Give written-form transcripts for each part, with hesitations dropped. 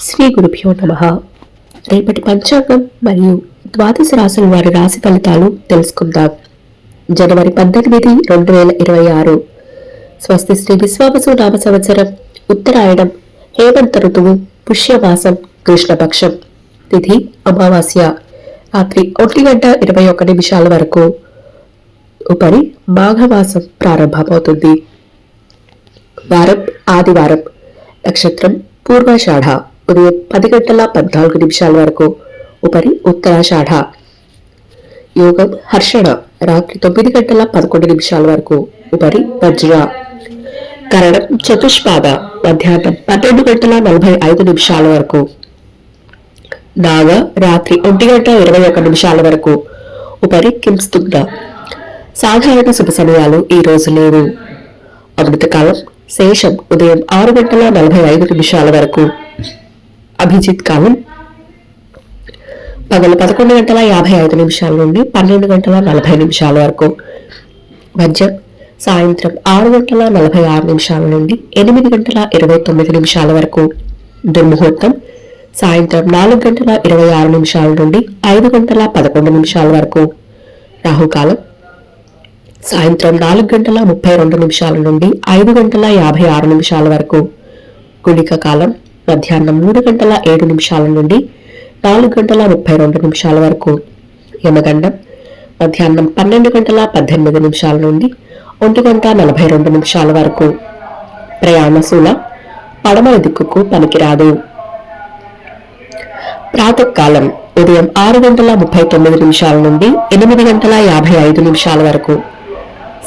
శ్రీ గురుభ్యో నమః. రేపటి పంచాంగం మరియు ద్వాదశ రాశుల వారి రాశి ఫలితాలు తెలుసుకుందాం. జనవరి 18, 2026. స్వస్తి శ్రీ విశ్వావసు నామ సంవత్సరం, ఉత్తరాయణం, హేమంత ఋతువు, పుష్యమాసం, కృష్ణపక్షం. తిథి అమావాస్య. రాత్రి 1:21 వరకు. ఉపరి మాఘమాసం ప్రారంభమవుతుంది. వారం ఆదివారం. నక్షత్రం పూర్వాషాఢ. ఉదయం 10:14 వరకు. ఉపరి ఉత్తరాషాఢ. యోగం హర్షణ. రాత్రి 9:11 వరకు. ఉపరి వజ్ర. కరణం చతుష్పాద. మధ్యాహ్నం 12:45 వరకు. నాగ. రాత్రి 1:21 వరకు. ఉపరి కింస్తుగ్ధ. సాధారణ శుభ సమయాలు ఈ రోజు లేవు. అమృతకాలం శేషం ఉదయం 6:45 వరకు. అభిజిత్ కాలం పగలు 11:55 నుండి 12:40 వరకు. మధ్యం సాయంత్రం 6:46 నుండి 8:29 వరకు. దుర్ముహూర్తం సాయంత్రం 4:26 నుండి 5:11 వరకు. రాహుకాలం సాయంత్రం 4:32 నుండి 5:56 వరకు. గుళిక కాలం మధ్యాహ్నం 3:07 నుండి 4:32 వరకు. యమగండం మధ్యాహ్నం 12:18 నుండి 1:42 వరకు. ప్రయాణశూల పడమర దిక్కుకు పనికిరాదు. ప్రాతకాలం ఉదయం 6:39 నుండి 8:55 వరకు.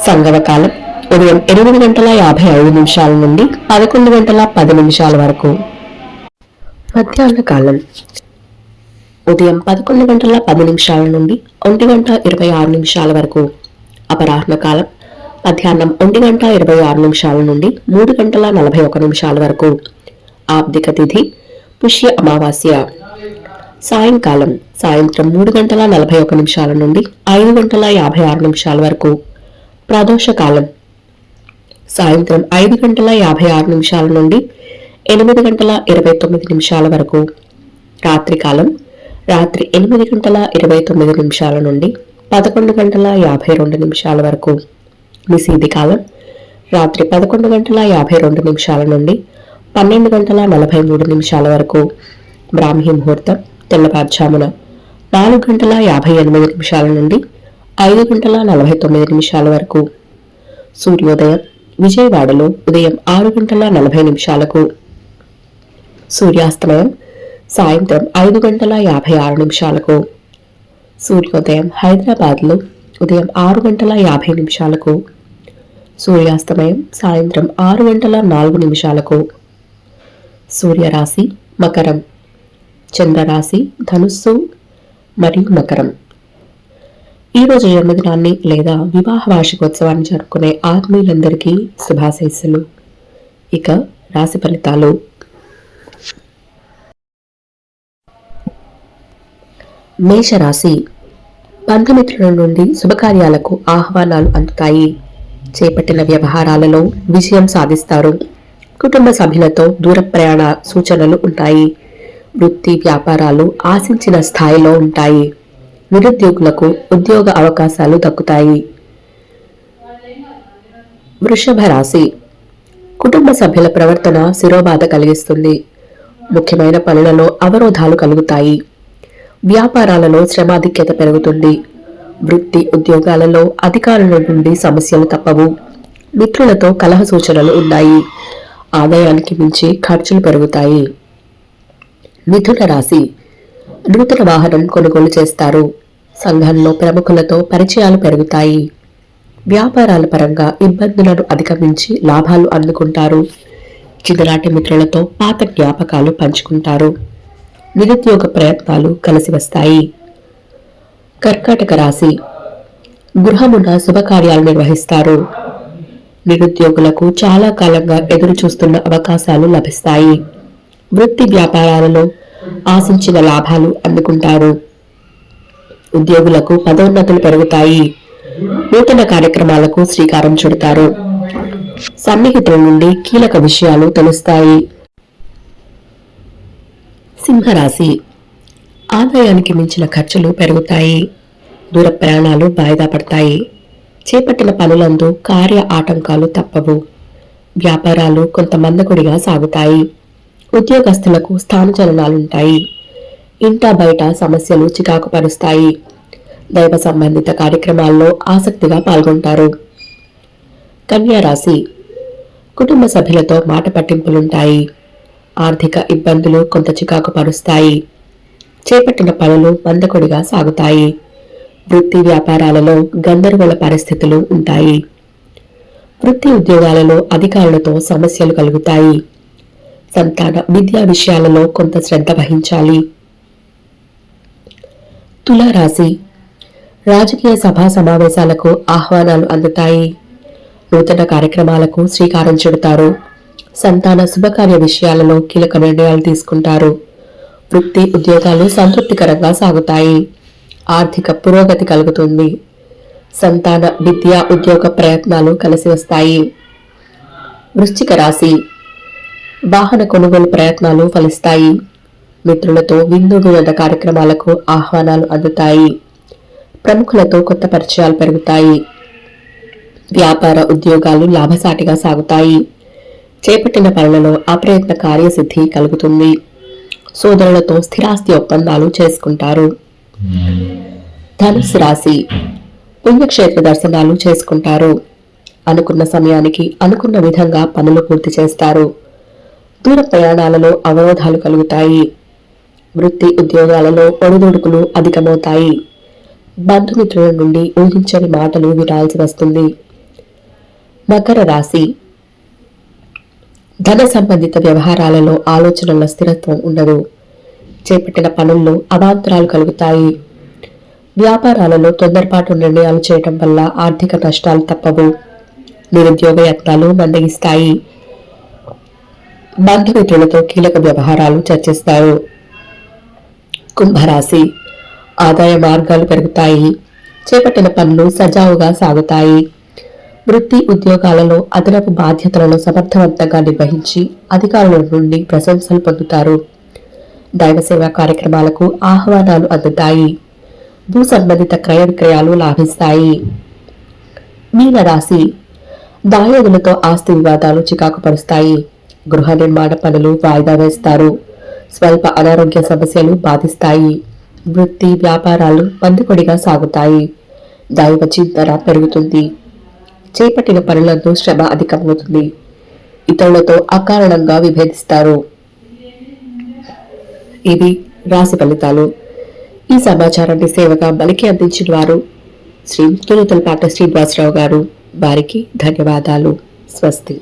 సంగమకాలం ఉదయం 8:55 నుండి 11:10 వరకు. మధ్యాహ్న కాలం ఉదయం 11:10 నుండి 1:26 వరకు. అపరాహ్న కాలం మధ్యాహ్నం 1:26 నుండి 3:41 వరకు. ఆబ్దిక తిథి పుష్య అమావాస్య. సాయంకాలం సాయంత్రం 3:41 నుండి 5:56 వరకు. ప్రదోష కాలం సాయంత్రం 5:56 నుండి 8:29 వరకు. రాత్రికాలం రాత్రి 8:29 నుండి 11:52 వరకు. నిశీధి కాలం రాత్రి 11:52 నుండి 12:43 వరకు. బ్రాహ్మీ ముహూర్తం తెల్లవారుజామున 4:58 నుండి 5:49 వరకు. సూర్యోదయం విజయవాడలో ఉదయం 6:40 సూర్యాస్తమయం సాయంత్రం 5:56 సూర్యోదయం హైదరాబాద్లో ఉదయం 6:50 సూర్యాస్తమయం సాయంత్రం 6:04 సూర్యరాశి మకరం, చంద్రరాశి ధనుస్సు మరియు మకరం. ఈరోజు జన్మదినాన్ని లేదా వివాహ వార్షికోత్సవాన్ని జరుపుకునే ఆత్మీయులందరికీ శుభాశీస్సులు. ఇక రాశి ఫలితాలు. మేషరాశి. బంధుమిత్రుల నుండి శుభకార్యాలకు ఆహ్వానాలు అందుతాయి. చేపట్టిన వ్యవహారాలలో విజయం సాధిస్తారు. కుటుంబ సభ్యులతో దూర ప్రయాణ సూచనలు ఉంటాయి. వృత్తి వ్యాపారాలు ఆశించిన స్థాయిలో ఉంటాయి. నిరుద్యోగులకు ఉద్యోగ అవకాశాలు దక్కుతాయి. వృషభ రాశి. కుటుంబ సభ్యుల ప్రవర్తన శిరోబాధ కలిగిస్తుంది. ముఖ్యమైన పనులలో అవరోధాలు కలుగుతాయి. వ్యాపారాలలో శ్రమాధిక్యత పెరుగుతుంది. వృత్తి ఉద్యోగాలలో అధికారుల నుండి సమస్యలు తప్పవు. మిత్రులతో కలహ సూచనలు ఉన్నాయి. ఆదాయానికి మించి ఖర్చులు పెరుగుతాయి. మిథున రాశి. నూతన వాహనం కొనుగోలు చేస్తారు. సంఘంలో ప్రముఖులతో పరిచయాలు పెరుగుతాయి. వ్యాపారాల పరంగా ఇబ్బందులను అధిగమించి లాభాలు అందుకుంటారు. చిన్ననాటి మిత్రులతో పాత జ్ఞాపకాలు పంచుకుంటారు. నిరుద్యోగ ప్రయత్నాలు కలిసి వస్తాయి. కర్కాటక రాశి. గృహమున శుభకార్యాలు నిర్వహిస్తారు. నిరుద్యోగులకు చాలా కాలంగా ఎదురు చూస్తున్న అవకాశాలు లభిస్తాయి. వృత్తి వ్యాపారాలలో ఆశించిన లాభాలు అందుకుంటారు. ఉద్యోగులకు పదోన్నతులు పెరుగుతాయి. నూతన కార్యక్రమాలకు శ్రీకారం చుడతారు. సన్నిహితుల నుండి కీలక విషయాలు తెలుస్తాయి. సింహరాశి. ఆదాయానికి మించిన ఖర్చులు పెరుగుతాయి. దూర ప్రయాణాలు వాయిదా పడతాయి. చేపట్టిన పనులందు కార్య ఆటంకాలు తప్పవు. వ్యాపారాలు కొంత మందకొడిగా సాగుతాయి. ఉద్యోగస్తులకు స్థానచలనాలుంటాయి. ఇంటా బయట సమస్యలు చికాకు పరుస్తాయి. దైవ సంబంధిత కార్యక్రమాల్లో ఆసక్తిగా పాల్గొంటారు. కన్యా రాశి. కుటుంబ సభ్యులతో మాట పట్టింపులుంటాయి. ఆర్థిక ఇబ్బందులు కొంత చికాకు పరుస్తాయి. చేపట్టిన పనులు మందకొడిగా సాగుతాయి. వృత్తి వ్యాపారాలలో గందరగోళ పరిస్థితులు ఉంటాయి. వృత్తి ఉద్యోగాలలో అధికారులతో సమస్యలు కలుగుతాయి. సంతాన విద్యా విషయాలలో కొంత శ్రద్ధ వహించాలి. తులారాశి. రాజకీయ సభా సమావేశాలకు ఆహ్వానాలు అందుతాయి. నూతన కార్యక్రమాలకు శ్రీకారం చుడతారు. సంతాన శుభకార్య విషయాలలో కీలక నిర్ణయాలు తీసుకుంటారు. వృత్తి ఉద్యోగాలు సంతృప్తికరంగా సాగుతాయి. ఆర్థిక పురోగతి కలుగుతుంది. సంతాన విద్యా ఉద్యోగ ప్రయత్నాలు కలిసి వస్తాయి. వృశ్చిక రాశి. వాహన కొనుగోలు ప్రయత్నాలు ఫలిస్తాయి. మిత్రులతో విందు వినోద కార్యక్రమాలకు ఆహ్వానాలు అందుతాయి. ప్రముఖులతో కొత్త పరిచయాలు పెరుగుతాయి. వ్యాపార ఉద్యోగాలు లాభసాటిగా సాగుతాయి. చేపట్టిన పనులలో అప్రయత్న కార్యసిద్ధి కలుగుతుంది. సోదరులతో స్థిరాస్తి ఒప్పందాలు చేసుకుంటారు. ధనుస్సు రాశి. పుణ్యక్షేత్ర దర్శనాలు చేసుకుంటారు. అనుకున్న సమయానికి అనుకున్న విధంగా పనులు పూర్తి చేస్తారు. దూర ప్రయాణాలలో అవరోధాలు కలుగుతాయి. వృత్తి ఉద్యోగాలలో ఒడిదుడుకులు అధికమవుతాయి. బంధుమిత్రుల నుండి ఊహించని మాటలు వినాల్సి వస్తుంది. మకర రాశి. ధన సంబంధిత వ్యవహారాలలో ఆలోచనల స్థిరత్వం ఉండదు. చేపట్టిన పనుల్లో అవాంతరాలు కలుగుతాయి. వ్యాపారాలలో తొందరపాటు నిర్ణయాలు చేయటం వల్ల ఆర్థిక నష్టాలు తప్పవు. నిరుద్యోగ యత్నాలు మందగిస్తాయి. బంధుమిత్రులతో కీలక వ్యవహారాలు చర్చిస్తారు. కుంభరాశి. ఆదాయ మార్గాలు పెరుగుతాయి. చేపట్టిన పనులు సజావుగా సాగుతాయి. వృత్తి ఉద్యోగాలలో అదనపు బాధ్యతలను సమర్థవంతంగా నిర్వహించి అధికారుల నుండి ప్రశంసలు పొందుతారు. దైవ సేవా కార్యక్రమాలకు ఆహ్వానాలు అందుతాయి. భూ సంబంధిత క్రయ విక్రయాలు లాభిస్తాయి. మీనరాశి. దాయాదులతో ఆస్తి వివాదాలు చికాకు పరుస్తాయి. గృహ నిర్మాణ పనులు వాయిదా వేస్తారు. స్వల్ప అనారోగ్య సమస్యలు బాధిస్తాయి. వృత్తి వ్యాపారాలు మందుకొడిగా సాగుతాయి. దైవ చింతన పెరుగుతుంది. చేపట్టిన పనులందు శ్రమ అధికమవుతుంది. ఇతరులతో అకారణంగా విభేదిస్తారు. ఇవి రాశి ఫలితాలు. ఈ సమాచారాన్ని సేవగా మనకి అందించిన వారు శ్రీ తులతలపాట శ్రీనివాసరావు గారు. వారికి ధన్యవాదాలు. స్వస్తి.